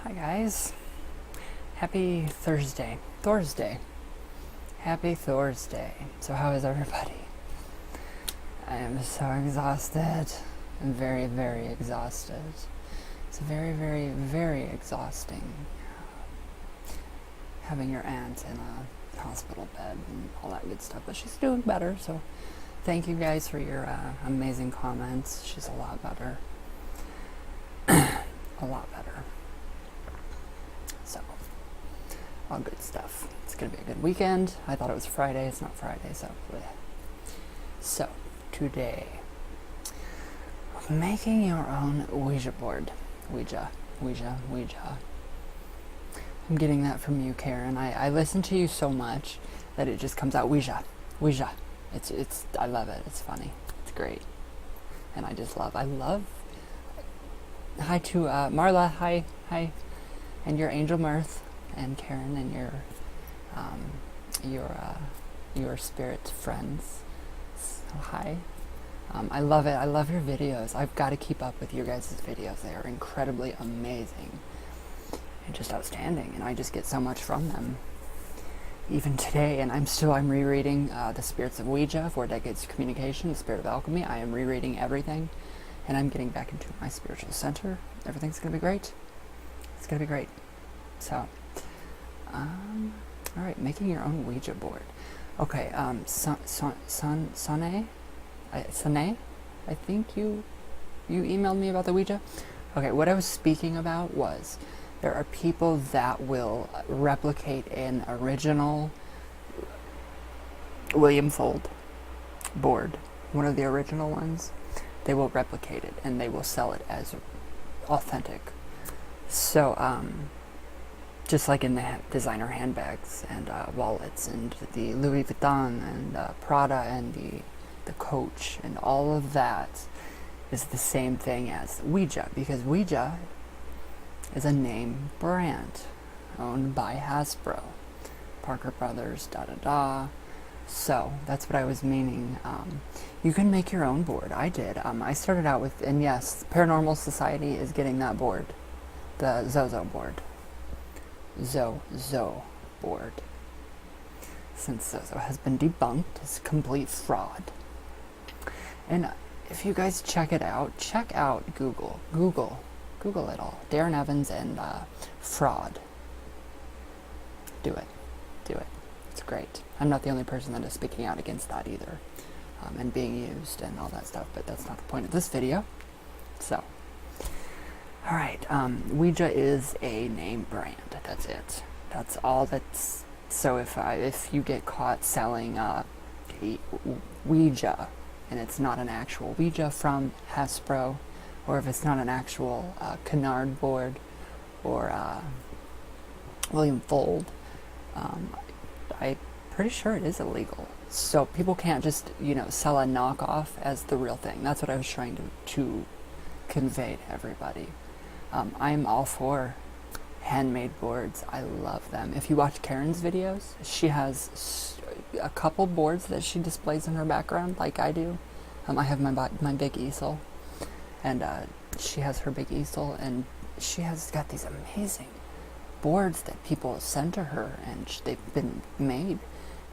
Hi guys. Happy Thursday. Happy Thursday. So how is everybody? I am so exhausted. I'm very, very exhausted. It's very, very, very exhausting having your aunt in a hospital bed and all that good stuff. But she's doing better, so thank you guys for your amazing comments. She's a lot better. A lot better. So, all good stuff. It's going to be a good weekend. I thought it was Friday. It's not Friday, so bleh. So, today, making your own Ouija board. Ouija. I'm getting that from you, Karen. I listen to you so much that it just comes out Ouija. I love it. It's funny. It's great. And I love. Hi to Marla. Hi. And your Angel Mirth, and Karen, and your spirit friends. So hi. I love it. I love your videos. I've got to keep up with your guys' videos. They are incredibly amazing and just outstanding, and I just get so much from them. Even today, and I'm rereading The Spirits of Ouija, 4 Decades of Communication, The Spirit of Alchemy. I am rereading everything, and I'm getting back into my spiritual center. Everything's going to be great. It's going to be great. So, alright, making your own Ouija board. Okay, Sane, I think you emailed me about the Ouija. Okay, what I was speaking about was there are people that will replicate an original William Fold board, one of the original ones. They will replicate it and they will sell it as authentic. So, just like in the designer handbags and wallets and the Louis Vuitton and Prada and the Coach and all of that is the same thing as Ouija, because Ouija is a name brand owned by Hasbro, Parker Brothers, So that's what I was meaning. You can make your own board. I did. I started out with, and yes, Paranormal Society is getting that board, the Zozo board. Zozo board. Since Zozo has been debunked as complete fraud. And if you guys check out Google it all. Darren Evans and fraud. Do it. It's great. I'm not the only person that is speaking out against that either. And being used and all that stuff, but that's not the point of this video. So, alright, Ouija is a name brand. That's it. That's all that's... So if you get caught selling a Ouija, and it's not an actual Ouija from Hasbro, or if it's not an actual Canard board, or William Fold, I'm pretty sure it is illegal. So people can't just, sell a knockoff as the real thing. That's what I was trying to convey to everybody. I'm all for handmade boards. I love them. If you watch Karen's videos, she has a couple boards that she displays in her background, like I do. I have my big easel, and she has her big easel, and she has got these amazing boards that people send to her, and they've been made,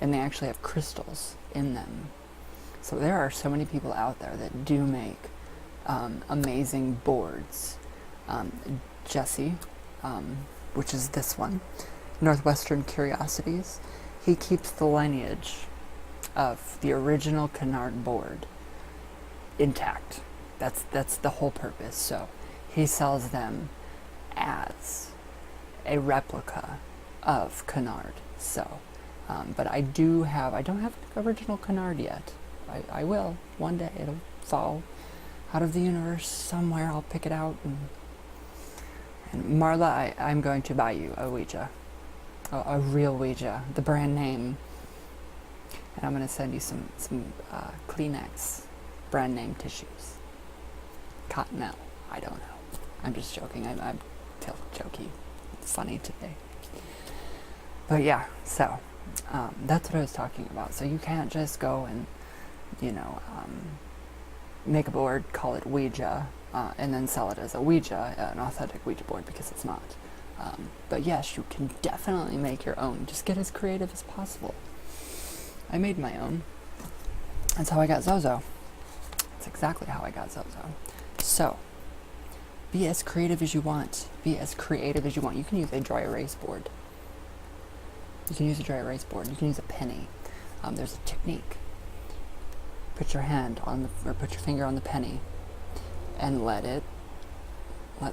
and they actually have crystals in them. So there are so many people out there that do make amazing boards. Jesse, which is this one, Northwestern Curiosities, he keeps the lineage of the original Canard board intact. That's the whole purpose. So he sells them as a replica of Canard. So, but I don't have the original Canard yet. I will one day. It'll fall out of the universe somewhere. I'll pick it out. And Marla, I'm going to buy you a Ouija, a real Ouija, the brand name. And I'm going to send you some Kleenex brand name tissues. Cottonelle. I don't know. I'm just joking. I'm jokey. It's funny today. But yeah, so that's what I was talking about. So you can't just go and, make a board, call it Ouija, and then sell it as a Ouija, an authentic Ouija board, because it's not. But yes, you can definitely make your own. Just get as creative as possible. I made my own. That's how I got Zozo. That's exactly how I got Zozo. So, be as creative as you want. Be as creative as you want. You can use a dry erase board. You can use a dry erase board. You can use a penny. There's a technique. Put your finger on the penny and let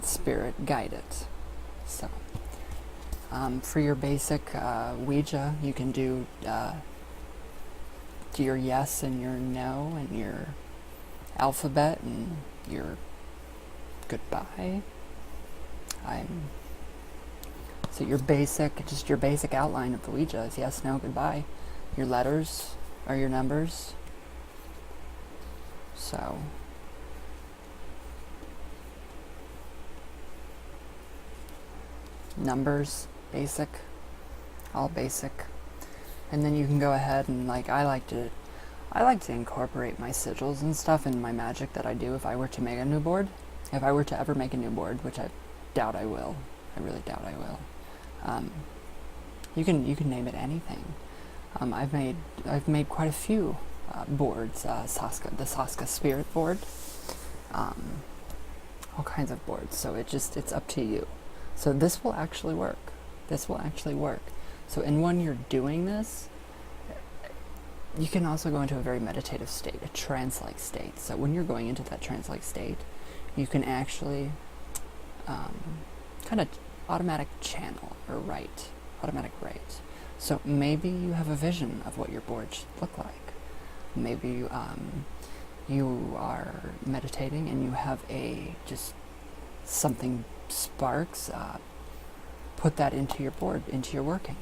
spirit guide it. So, for your basic Ouija, you can do your yes and your no and your alphabet and your goodbye. So your basic outline of the Ouija is yes, no, goodbye. Your letters are your numbers. So numbers, basic, all basic. And then you can go ahead and I like to incorporate my sigils and stuff in my magic that I do if I were to make a new board. If I were to ever make a new board, which I doubt I will. I really doubt I will. You can name it anything. I've made quite a few boards. The Saska Spirit board. All kinds of boards. So it's up to you. So this will actually work. So when you're doing this, you can also go into a very meditative state, a trance-like state. So when you're going into that trance-like state, you can actually kind of automatic channel or automatic write. So maybe you have a vision of what your board should look like. Maybe you are meditating and you have something sparks. Put that into your board, into your working.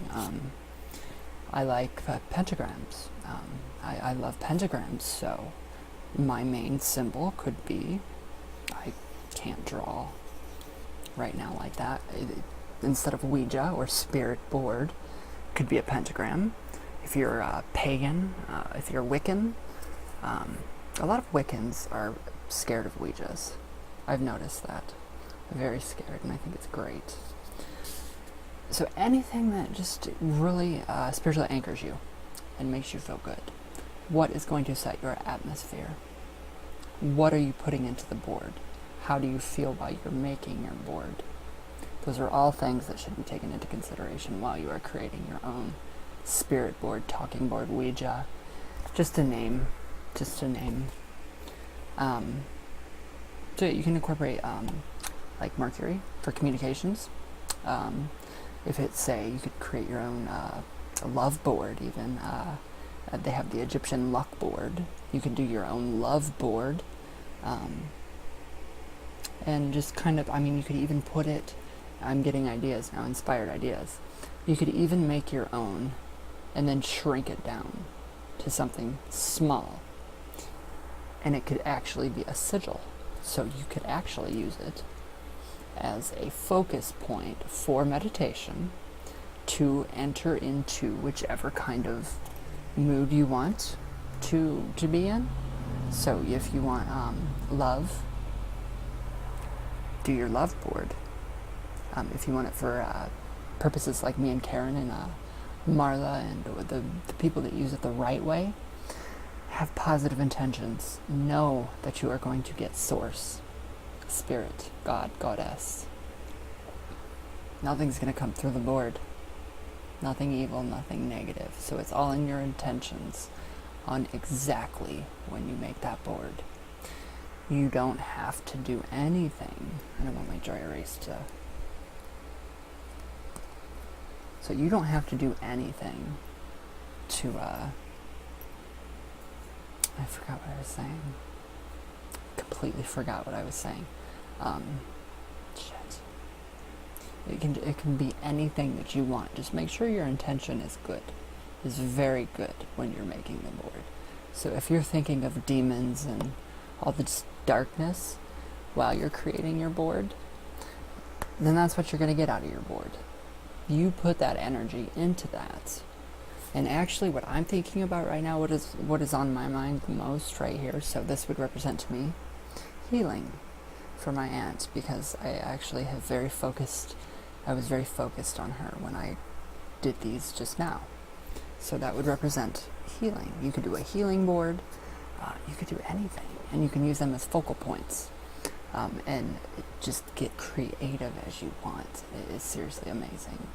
I like pentagrams. I love pentagrams, so my main symbol could be, I can't draw right now like that. Instead of Ouija or spirit board, could be a pentagram. If you're pagan, if you're Wiccan, a lot of Wiccans are scared of Ouijas. I've noticed that. They're very scared, and I think it's great. So anything that just really spiritually anchors you and makes you feel good. What is going to set your atmosphere? What are you putting into the board? How do you feel while you're making your board? Those are all things that should be taken into consideration while you are creating your own spirit board, talking board, Ouija. Just a name. So you can incorporate like Mercury for communications. If it's, say, you could create your own love board even. They have the Egyptian luck board. You can do your own love board. And just kind of, you could even put it, I'm getting ideas now, inspired ideas. You could even make your own and then shrink it down to something small. And it could actually be a sigil. So you could actually use it as a focus point for meditation to enter into whichever kind of mood you want to be in. So if you want love, do your love board. If you want it for purposes like me and Karen and Marla and the people that use it the right way, have positive intentions. Know that you are going to get source, spirit, God, goddess. Nothing's going to come through the board. Nothing evil, nothing negative. So it's all in your intentions on exactly when you make that board. You don't have to do anything. I don't want my dry erase to... So you don't have to do anything to, I forgot what I was saying. Completely forgot what I was saying. Shit. It can be anything that you want. Just make sure your intention is good. Is very good when you're making the board. So if you're thinking of demons and all this darkness while you're creating your board, then that's what you're going to get out of your board. You put that energy into that. And actually what I'm thinking about right now, what is on my mind the most right here, so this would represent to me healing for my aunt, because I actually have very focused I was very focused on her when I did these just now. So that would represent healing. You could do a healing board, you could do anything, and you can use them as focal points. And just get creative as you want. It is seriously amazing.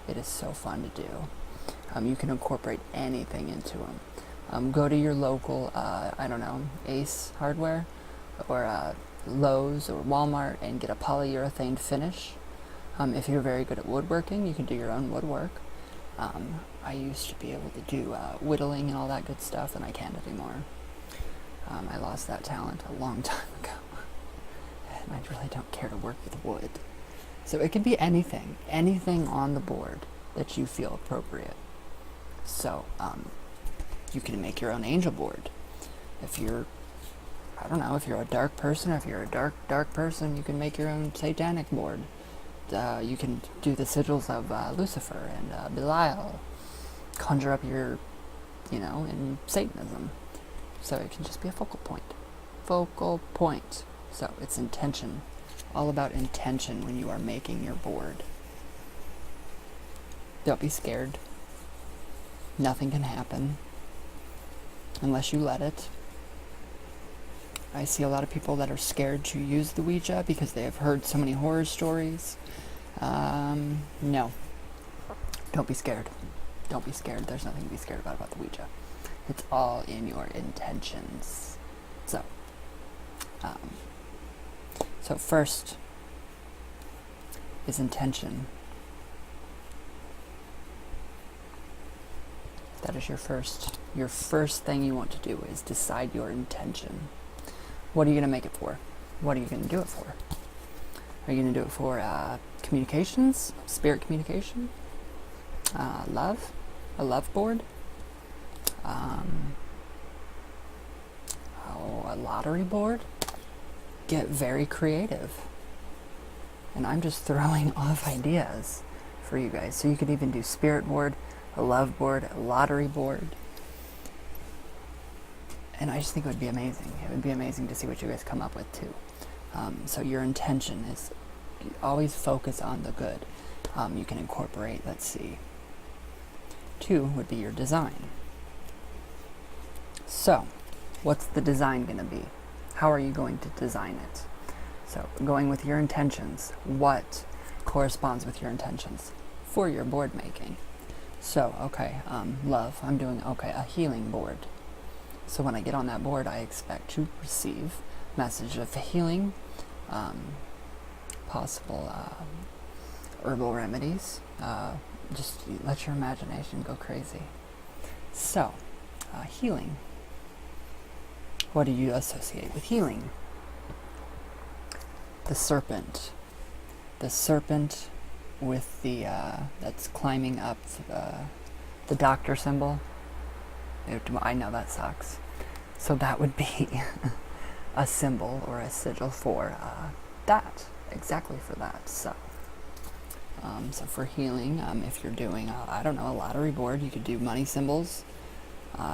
It is so fun to do. You can incorporate anything into them. Go to your local, I don't know, Ace Hardware or Lowe's or Walmart and get a polyurethane finish. If you're very good at woodworking, you can do your own woodwork. I used to be able to do whittling and all that good stuff, and I can't anymore. I lost that talent a long time ago. And I really don't care to work with wood. So it can be anything on the board that you feel appropriate. So you can make your own angel board. If you're, I don't know, if you're a dark person, if you're a dark person, you can make your own satanic board. You can do the sigils of Lucifer and Belial. Conjure up your, in Satanism. So it can just be a focal point. Focal point. So it's intention. All about intention when you are making your board. Don't be scared. Nothing can happen unless you let it. I see a lot of people that are scared to use the Ouija because they have heard so many horror stories. No. Don't be scared. Don't be scared. There's nothing to be scared about the Ouija. It's all in your intentions. So first is intention. That is your first thing you want to do is decide your intention. What are you going to make it for? What are you going to do it for? Are you going to do it for communications, spirit communication, love, a love board, a lottery board? Get very creative. And I'm just throwing off ideas for you guys. So you could even do spirit board, a love board, a lottery board. And I just think it would be amazing. It would be amazing to see what you guys come up with too. So your intention is always focus on the good. You can incorporate, let's see. 2 would be your design. So, what's the design going to be? How are you going to design it? So, going with your intentions, what corresponds with your intentions for your board making? So, okay, love, I'm doing, a healing board. So when I get on that board, I expect to receive message of healing, possible herbal remedies. Just let your imagination go crazy. So, healing. What do you associate with healing? The serpent. The serpent with the, that's climbing up the doctor symbol. I know that sucks. So that would be a symbol or a sigil for that. Exactly for that. So for healing, if you're doing, a lottery board, you could do money symbols.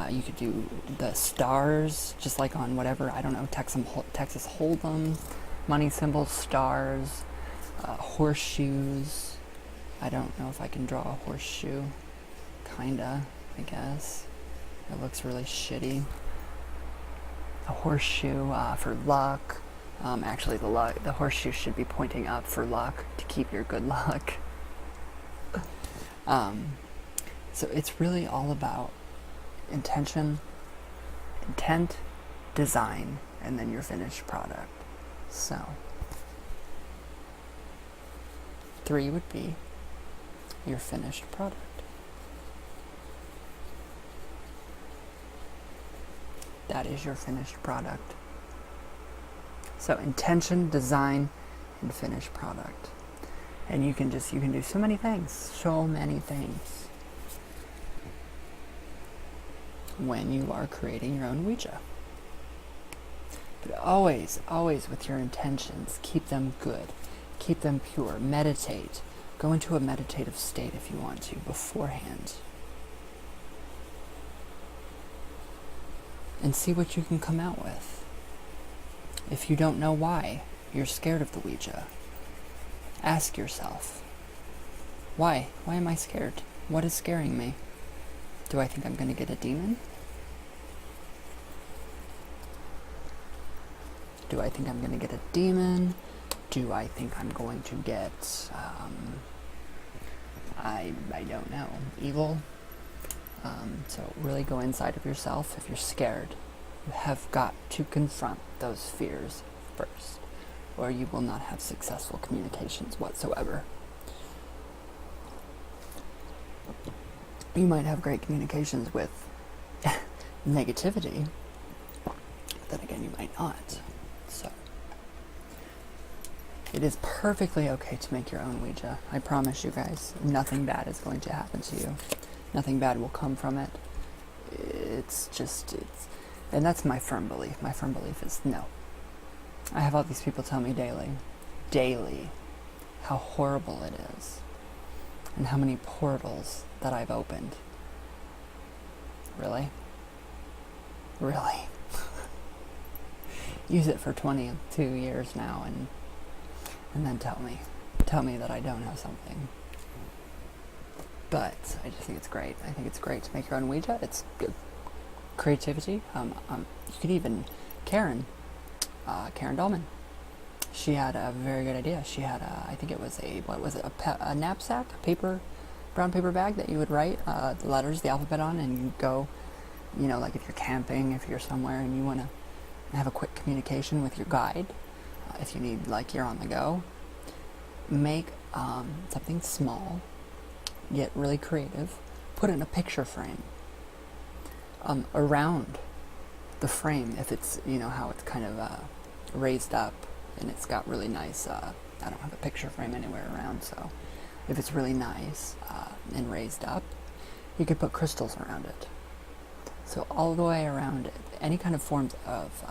You could do the stars, just like on whatever, Texas Hold'em, money symbols, stars, horseshoes. I don't know if I can draw a horseshoe. Kinda, I guess. It looks really shitty. A horseshoe for luck. Actually, the horseshoe should be pointing up for luck to keep your good luck. So it's really all about intention, intent, design, and then your finished product. So 3 would be your finished product. That is your finished product. So intention, design, and finished product. And you can do so many things when you are creating your own Ouija. But always with your intentions, keep them good, keep them pure, meditate. Go into a meditative state if you want to beforehand. And see what you can come out with. If you don't know why you're scared of the Ouija, ask yourself, Why? Why am I scared? What is scaring me? Do I think I'm going to get a demon? Do I think I'm going to get a demon? Do I think I'm going to get, I don't know, evil? So really go inside of yourself. If you're scared, you have got to confront those fears first, or you will not have successful communications whatsoever. You might have great communications with negativity, but then again, you might not. So it is perfectly okay to make your own Ouija. I promise you guys, nothing bad is going to happen to you. Nothing bad will come from it. And that's my firm belief. My firm belief is no. I have all these people tell me daily, how horrible it is, and how many portals that I've opened. Really? Really? Use it for 22 years now, and then tell me that I don't know something. But I just think it's great. I think it's great to make your own Ouija. It's good creativity. You could even Karen Dahlman. She had a very good idea. She had I think it was a knapsack, brown paper bag that you would write the letters, the alphabet on, and you go, like if you're camping, if you're somewhere and you want to have a quick communication with your guide, if you need, like, you're on the go, make something small, get really creative, put it in a picture frame. Around the frame, if it's, how it's kind of raised up and it's got really nice, I don't have a picture frame anywhere around, so if it's really nice and raised up, you could put crystals around it. So all the way around it, any kind of forms of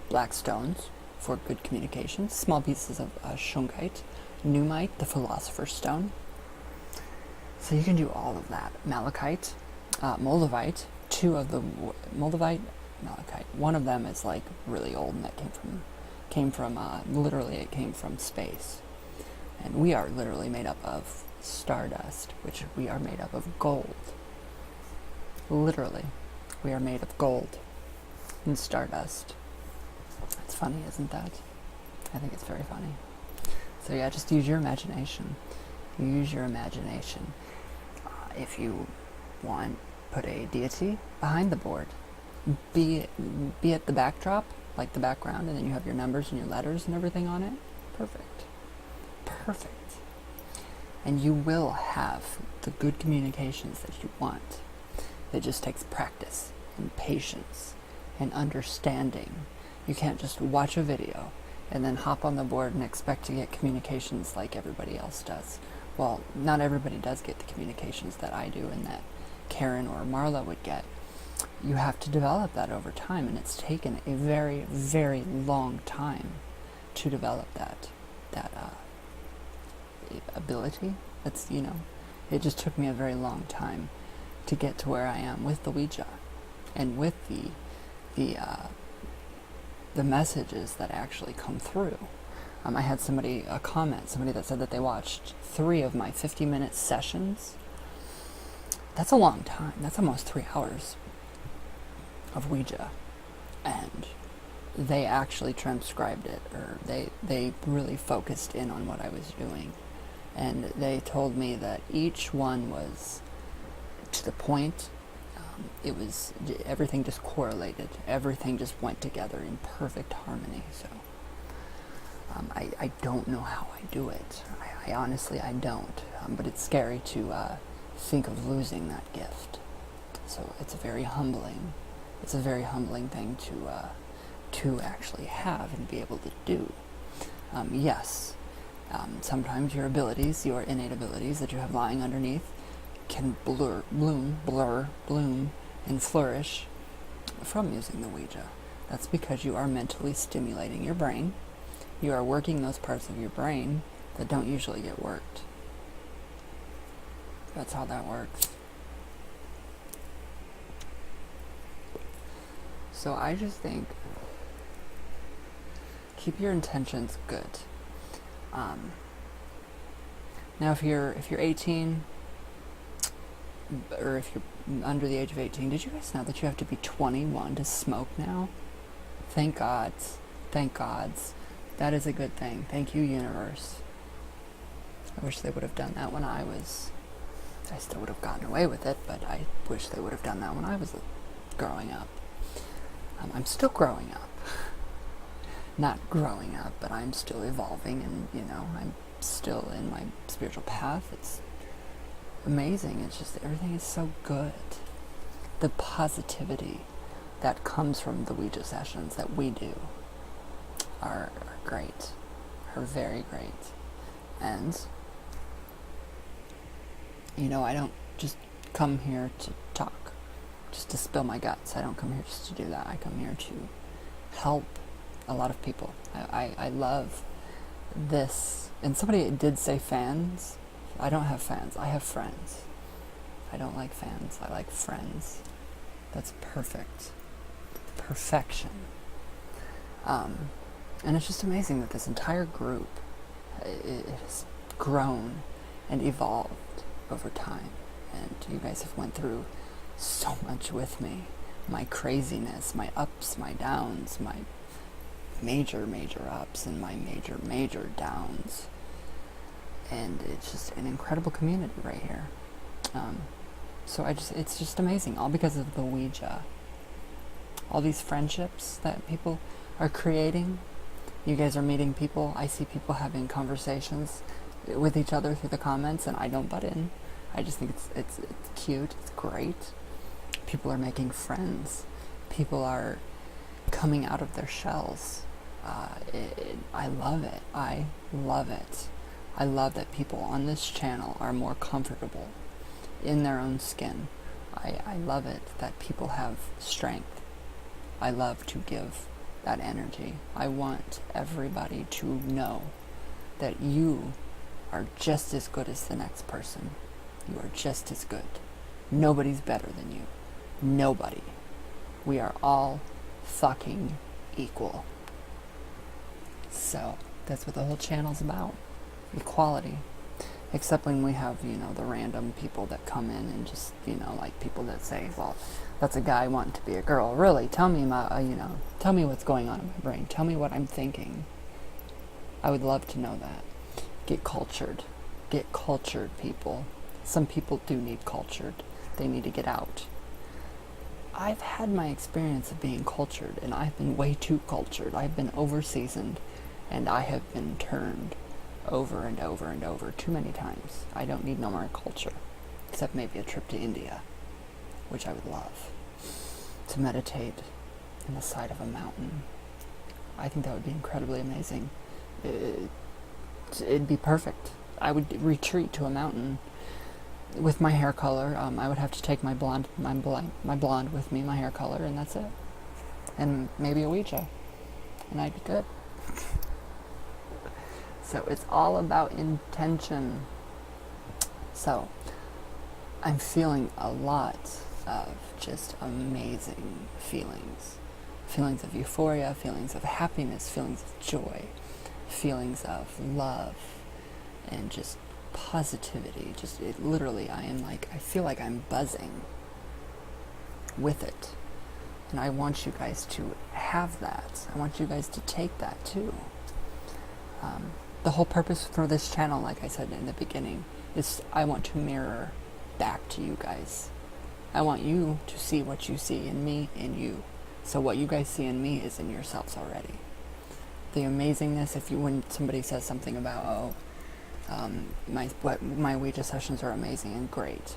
black stones for good communication, small pieces of shungite, pneumite, the philosopher's stone. So you can do all of that. Malachite, moldavite, moldavite, malachite. One of them is like really old, and that came from literally it came from space. And we are literally made up of stardust, which we are made up of gold. Literally, we are made of gold and stardust. It's funny, isn't that? I think it's very funny. So yeah, just use your imagination. Use your imagination. If you want, put a deity behind the board. Be it the backdrop, like the background, and then you have your numbers and your letters and everything on it. Perfect. Perfect. And you will have the good communications that you want. It just takes practice and patience and understanding. You can't just watch a video and then hop on the board and expect to get communications like everybody else does. Well, not everybody does get the communications that I do and that Karen or Marla would get. You have to develop that over time, and it's taken a very, very long time to develop that ability. That's, it just took me a very long time to get to where I am with the Ouija and with the messages that actually come through. I had somebody that said that they watched 3 of my 50-minute sessions. That's a long time. That's almost 3 hours of Ouija. And they actually transcribed it, or they really focused in on what I was doing. And they told me that each one was to the point. It was, everything just correlated. Everything just went together in perfect harmony. So I don't know how I do it. I honestly, I don't. But it's scary to think of losing that gift. So it's a very humbling thing to actually have and be able to do. Yes, sometimes your abilities, your innate abilities that you have lying underneath, can bloom, and flourish from using the Ouija. That's because you are mentally stimulating your brain. You are working those parts of your brain that don't usually get worked. That's how that works. So I just think, keep your intentions good. Now, if you're 18, or if you're under the age of 18, did you guys know that you have to be 21 to smoke now? Thank gods. Thank gods. That is a good thing. Thank you, universe. I wish they would have done that when I still would have gotten away with it, but I wish they would have done that when I was growing up. I'm still growing up. Not growing up, but I'm still evolving, and, I'm still in my spiritual path. It's amazing. It's just, everything is so good. The positivity that comes from the Ouija sessions that we do are great, are very great. And, I don't just come here to talk, just to spill my guts. I don't come here just to do that. I come here to help a lot of people. I love this. And somebody did say fans. I don't have fans. I have friends. I don't like fans. I like friends. That's perfect. Perfection. And it's just amazing that this entire group, it has grown and evolved over time. And you guys have went through so much with me. My craziness, my ups, my downs, my major ups and my major downs. And it's just an incredible community right here. So it's just amazing, all because of the Ouija. All these friendships that people are creating. You guys are meeting people. I see people having conversations with each other through the comments, and I don't butt in. I just think it's cute. It's great. People are making friends. People are coming out of their shells. I love it. I love it. I love that people on this channel are more comfortable in their own skin. I love it that people have strength. I love to give that energy. I want everybody to know that you are just as good as the next person. You are just as good. Nobody's better than you. Nobody. We are all fucking equal. So, that's what the whole channel's about. Equality. Except when we have, the random people that come in and just, like people that say, well, that's a guy wanting to be a girl. Really, tell me tell me what's going on in my brain. Tell me what I'm thinking. I would love to know that. Get cultured. Get cultured, people. Some people do need cultured. They need to get out. I've had my experience of being cultured, and I've been way too cultured. I've been over-seasoned, and I have been turned over and over and over too many times. I don't need no more culture, except maybe a trip to India, which I would love, to meditate in the side of a mountain. I think that would be incredibly amazing. It'd be perfect. I would retreat to a mountain with my hair color. I would have to take my blonde with me, my hair color, and that's it. And maybe a Ouija, and I'd be good. So it's all about intention. So I'm feeling a lot of just amazing feelings. Feelings of euphoria, feelings of happiness, feelings of joy, feelings of love, and just positivity. Literally, I feel like I'm buzzing with it. And I want you guys to have that. I want you guys to take that too. The whole purpose for this channel, like I said in the beginning, is I want to mirror back to you guys. I want you to see what you see in me, in you. So what you guys see in me is in yourselves already. The amazingness, when somebody says something about, my Ouija sessions are amazing and great.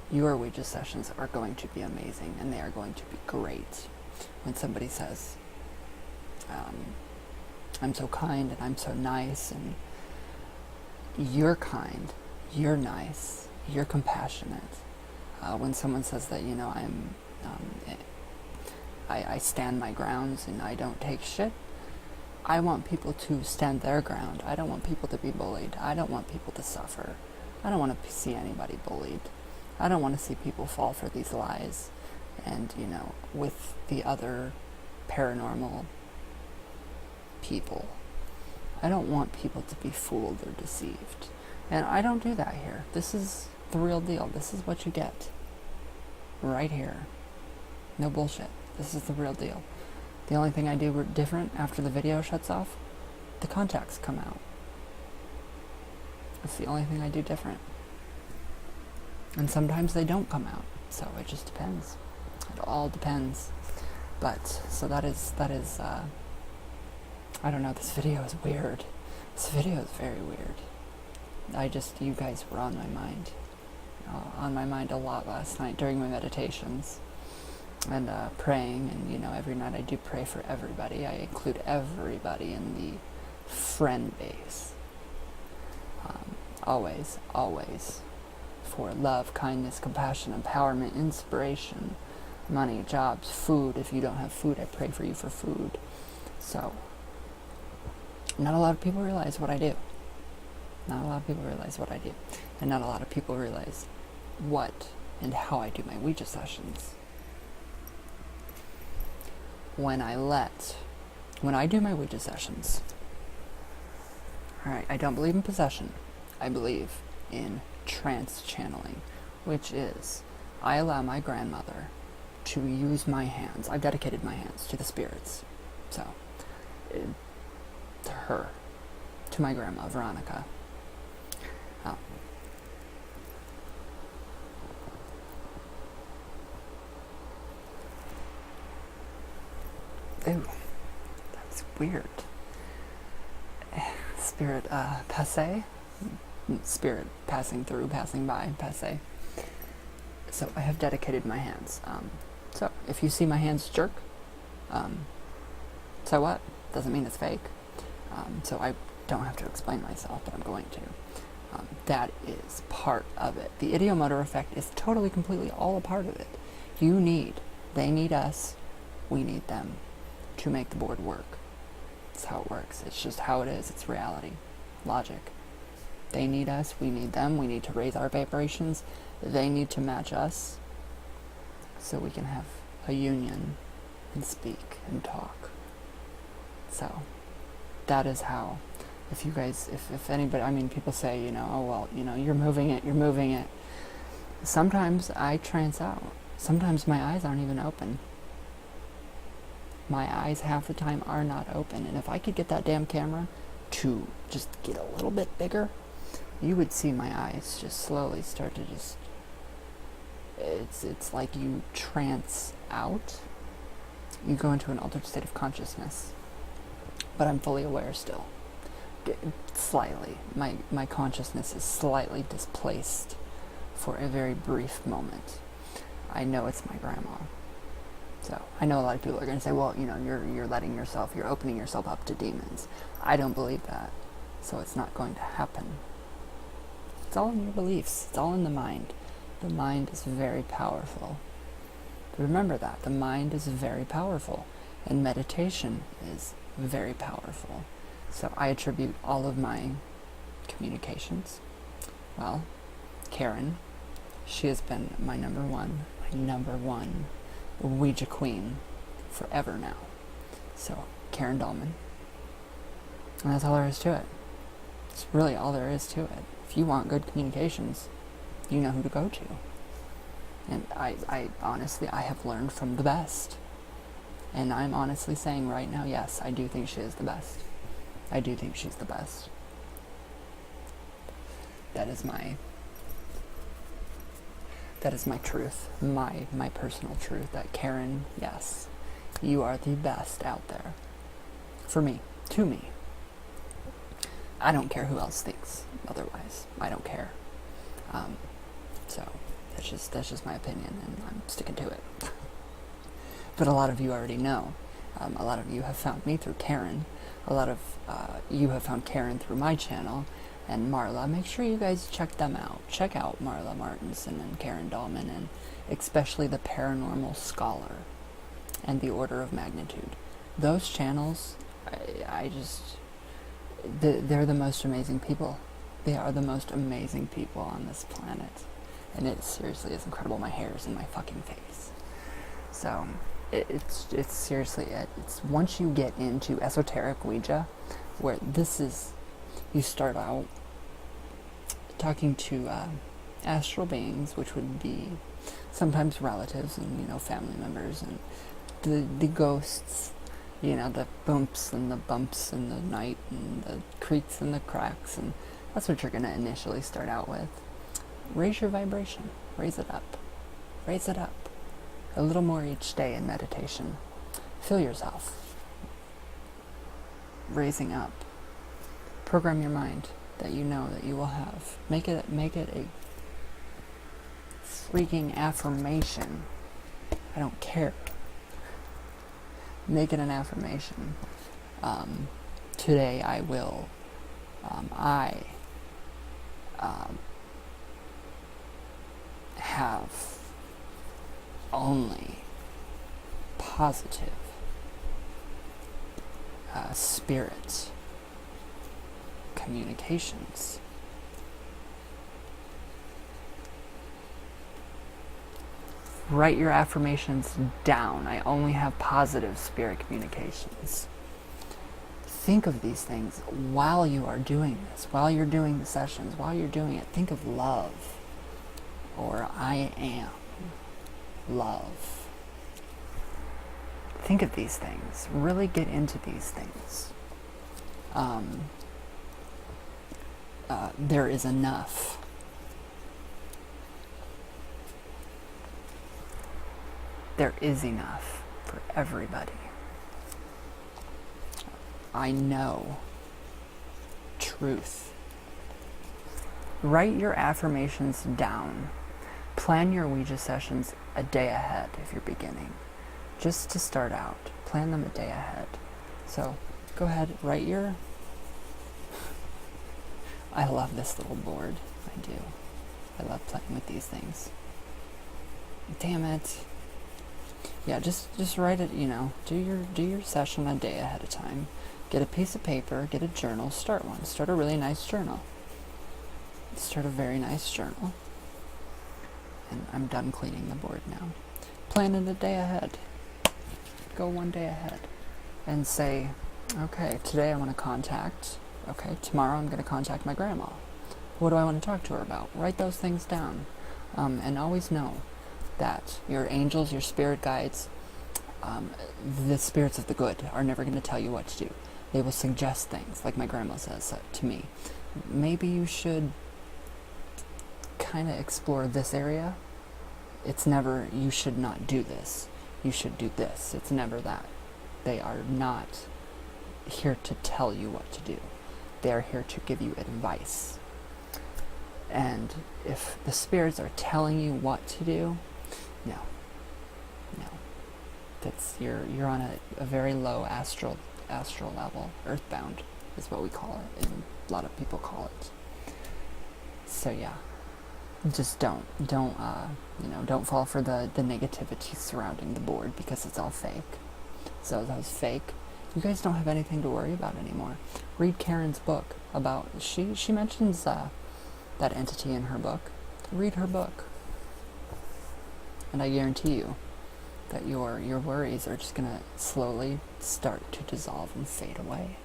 Your Ouija sessions are going to be amazing, and they are going to be great. When somebody says, I'm so kind and I'm so nice, and you're kind, you're nice, you're compassionate. When someone says that, I stand my grounds and I don't take shit, I want people to stand their ground. I don't want people to be bullied. I don't want people to suffer. I don't want to see anybody bullied. I don't want to see people fall for these lies. And, with the other paranormal people. I don't want people to be fooled or deceived. And I don't do that here. This is the real deal. This is what you get. Right here. No bullshit. This is the real deal. The only thing I do different after the video shuts off, the contacts come out. That's the only thing I do different. And sometimes they don't come out. So it just depends. It all depends. But, so that is, I don't know, this video is weird. This video is very weird. You guys were on my mind. On my mind a lot last night during my meditations. And praying, and every night I do pray for everybody. I include everybody in the friend base. Always, always. For love, kindness, compassion, empowerment, inspiration, money, jobs, food. If you don't have food, I pray for you for food. So, not a lot of people realize what I do. Not a lot of people realize what I do. And not a lot of people realize what and how I do my Ouija sessions. When I do my Ouija sessions, alright, I don't believe in possession. I believe in trance channeling, which is, I allow my grandmother to use my hands. I've dedicated my hands to the spirits. So, to her, to my grandma, Veronica. Ew, that's weird. Spirit, passe? Spirit passing through, passing by, passe. So I have dedicated my hands. So if you see my hands jerk, so what? Doesn't mean it's fake. So I don't have to explain myself, but I'm going to. That is part of it. The ideomotor effect is totally, completely all a part of it. They need us, we need them to make the board work. That's how it works. It's just how it is. It's reality. Logic. They need us, we need them, we need to raise our vibrations, they need to match us, so we can have a union and speak and talk. So, that is how, if you guys, if anybody, people say, oh well, you're moving it. Sometimes I trance out. Sometimes my eyes aren't even open. My eyes half the time are not open, and if I could get that damn camera to just get a little bit bigger, you would see my eyes just slowly start to just, it's like you trance out. You go into an altered state of consciousness. But I'm fully aware still. Slightly. My consciousness is slightly displaced for a very brief moment. I know it's my grandma. So, I know a lot of people are going to say, well, you're opening yourself up to demons. I don't believe that. So it's not going to happen. It's all in your beliefs. It's all in the mind. The mind is very powerful. Remember that. The mind is very powerful. And meditation is very powerful. So I attribute all of my communications. Well, Karen, she has been my number one Ouija queen forever now. So, Karen Dahlman. And that's all there is to it. It's really all there is to it. If you want good communications, you know who to go to. And I honestly, I have learned from the best. And I'm honestly saying right now, yes, I do think she is the best. I do think she's the best. That is my truth, my personal truth, that Karen, yes, you are the best out there. For me, to me. I don't care who else thinks otherwise. I don't care. So that's just my opinion, and I'm sticking to it. But a lot of you already know. A lot of you have found me through Karen. A lot of you have found Karen through my channel. And Marla, make sure you guys check them out. Check out Marla Martinson and Karen Dahlman, and especially the Paranormal Scholar and the Order of Magnitude. Those channels, they're the most amazing people. They are the most amazing people on this planet. And it seriously is incredible. My hair is in my fucking face. So, it's seriously, it's once you get into esoteric Ouija, where this is, you start out talking to astral beings, which would be sometimes relatives and, family members, and the ghosts, the bumps and the bumps in the night and the creaks and the cracks, and that's what you're going to initially start out with. Raise your vibration. Raise it up. Raise it up. A little more each day in meditation. Feel yourself raising up. Program your mind that you know that you will have. Make it a freaking affirmation. I don't care. Make it an affirmation. Today I will. Have only positive spirit communications. Write your affirmations down. I only have positive spirit communications. Think of these things while you are doing this, while you're doing the sessions, while you're doing it. Think of love, or I am love. Think of these things. Really get into these things. There is enough. There is enough for everybody. I know truth. Write your affirmations down. Plan your Ouija sessions a day ahead if you're beginning. Just to start out, plan them a day ahead. So go ahead, write your... I love this little board. I do. I love playing with these things. Damn it. Yeah, just write it, do your session a day ahead of time. Get a piece of paper, get a journal, start one. Start a really nice journal. Start a very nice journal. And I'm done cleaning the board now. Plan it a day ahead. Go one day ahead. And say, okay, today I want to contact, tomorrow I'm going to contact my grandma. What do I want to talk to her about? Write those things down. And always know that your angels, your spirit guides, the spirits of the good are never going to tell you what to do. They will suggest things, like my grandma says to me. Maybe you should kind of explore this area. It's never, you should not do this. You should do this. It's never that. They are not here to tell you what to do. They are here to give you advice. And if the spirits are telling you what to do, no. That's you're on a very low astral level. Earthbound is what we call it, and a lot of people call it. So yeah, just don't fall for the negativity surrounding the board, because it's all fake. So that was fake. You guys don't have anything to worry about anymore. Read Karen's book about, she mentions that entity in her book. Read her book. And I guarantee you that your worries are just going to slowly start to dissolve and fade away.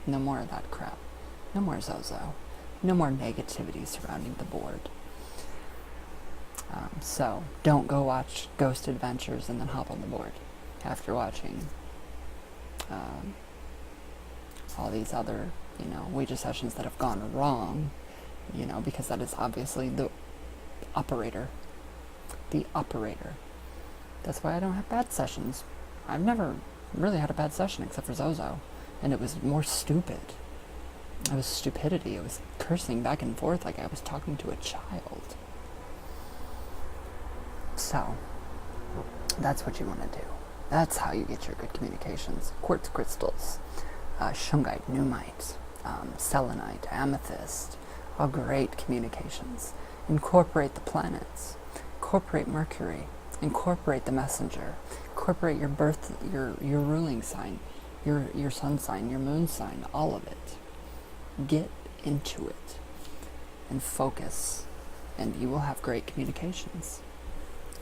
No more of that crap. No more Zozo. No more negativity surrounding the board. So don't go watch Ghost Adventures and then hop on the board after watching all these other, Ouija sessions that have gone wrong, because that is obviously the operator. The operator. That's why I don't have bad sessions. I've never really had a bad session except for Zozo, and it was more stupid. It was stupidity. It was cursing back and forth like I was talking to a child. So, that's what you want to do. That's how you get your good communications. Quartz crystals, shungite, pneumite, selenite, amethyst, all great communications. Incorporate the planets. Incorporate Mercury. Incorporate the messenger. Incorporate your birth, your ruling sign, your sun sign, your moon sign, all of it. Get into it and focus, and you will have great communications.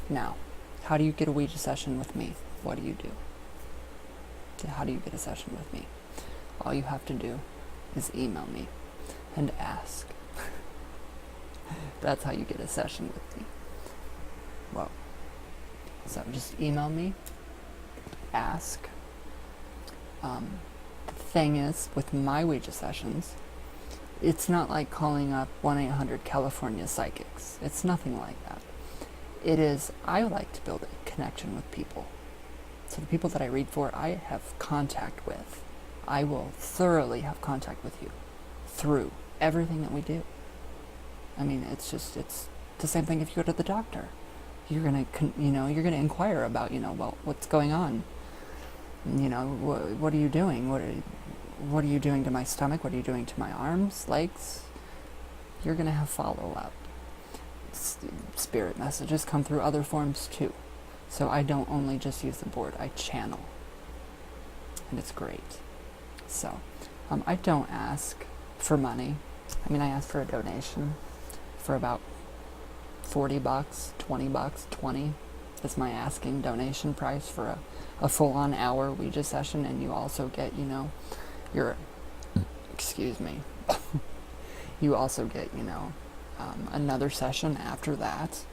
Now, how do you get a Ouija session with me? What do you do? How do you get a session with me? All you have to do is email me and ask. That's how you get a session with me. Well, so just email me, ask. The thing is, with my Ouija sessions, it's not like calling up 1-800-California Psychics. It's nothing like that. It is, I like to build a connection with people. So the people that I read for, I have contact with. I will thoroughly have contact with you through everything that we do. I mean, it's the same thing if you go to the doctor. You're gonna inquire about, well, what's going on? What are you doing? What are you doing to my stomach? What are you doing to my arms, legs? You're gonna have follow-up. Spirit messages come through other forms too. So I don't only just use the board, I channel. And it's great. So, I don't ask for money. I mean, I ask for a donation for about $40, $20, 20 is my asking donation price for a full-on hour Ouija session, and you also get, your, excuse me, you also get, another session after that,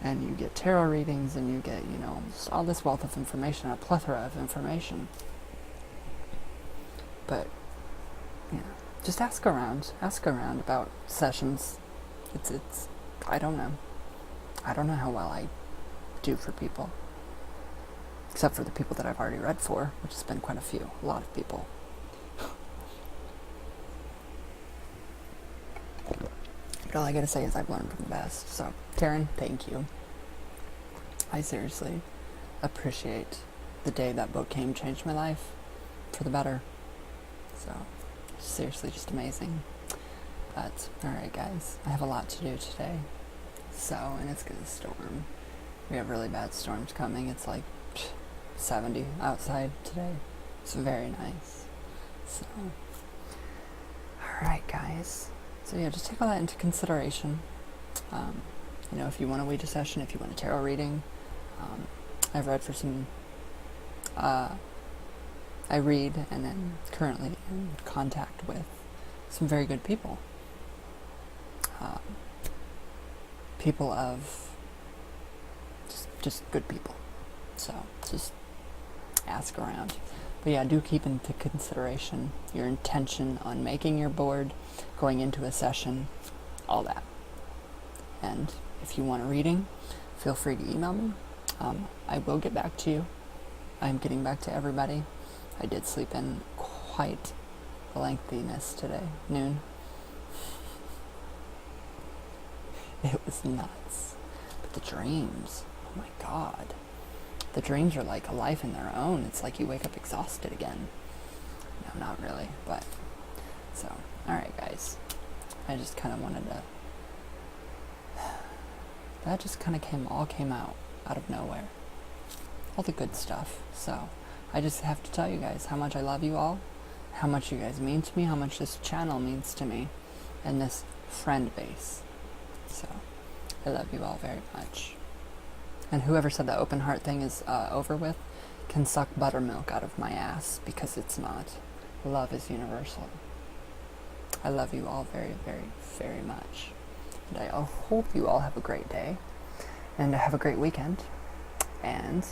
and you get tarot readings, and you get, just all this wealth of information, a plethora of information. But, just ask around about sessions. It's I don't know how well I do for people, except for the people that I've already read for, which has been quite a lot of people. But all I gotta say is I've learned from the best. So, Karen, thank you. I seriously appreciate the day that book came, changed my life for the better. So, seriously, just amazing. But, alright guys, I have a lot to do today. So, and it's gonna storm. We have really bad storms coming. It's like 70 outside today. It's very nice. So, alright guys. So yeah, just take all that into consideration. If you want a Ouija session, if you want a tarot reading, I've read for some, I read and am currently in contact with some very good people. People of just good people. So just ask around. But yeah, do keep into consideration your intention on making your board, going into a session, all that. And if you want a reading, feel free to email me. I will get back to you. I'm getting back to everybody. I did sleep in quite a lengthiness today, noon. It was nuts. But the dreams, oh my God. The dreams are like a life in their own. It's like you wake up exhausted again. No, not really, but so, alright guys. I just kind of wanted to, that just kind of came out of nowhere. All the good stuff. So, I just have to tell you guys how much I love you all, how much you guys mean to me, how much this channel means to me, and this friend base. So, I love you all very much. And whoever said the open heart thing is over with can suck buttermilk out of my ass, because it's not. Love is universal. I love you all very, very, very much. And I hope you all have a great day, and have a great weekend. And,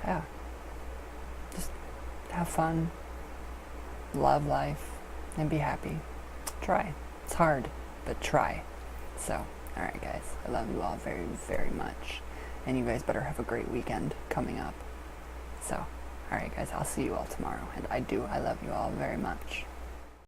yeah, just have fun, love life, and be happy. Try. It's hard, but try. So, alright guys, I love you all very, very much. And you guys better have a great weekend coming up. So, alright guys, I'll see you all tomorrow. And I love you all very much.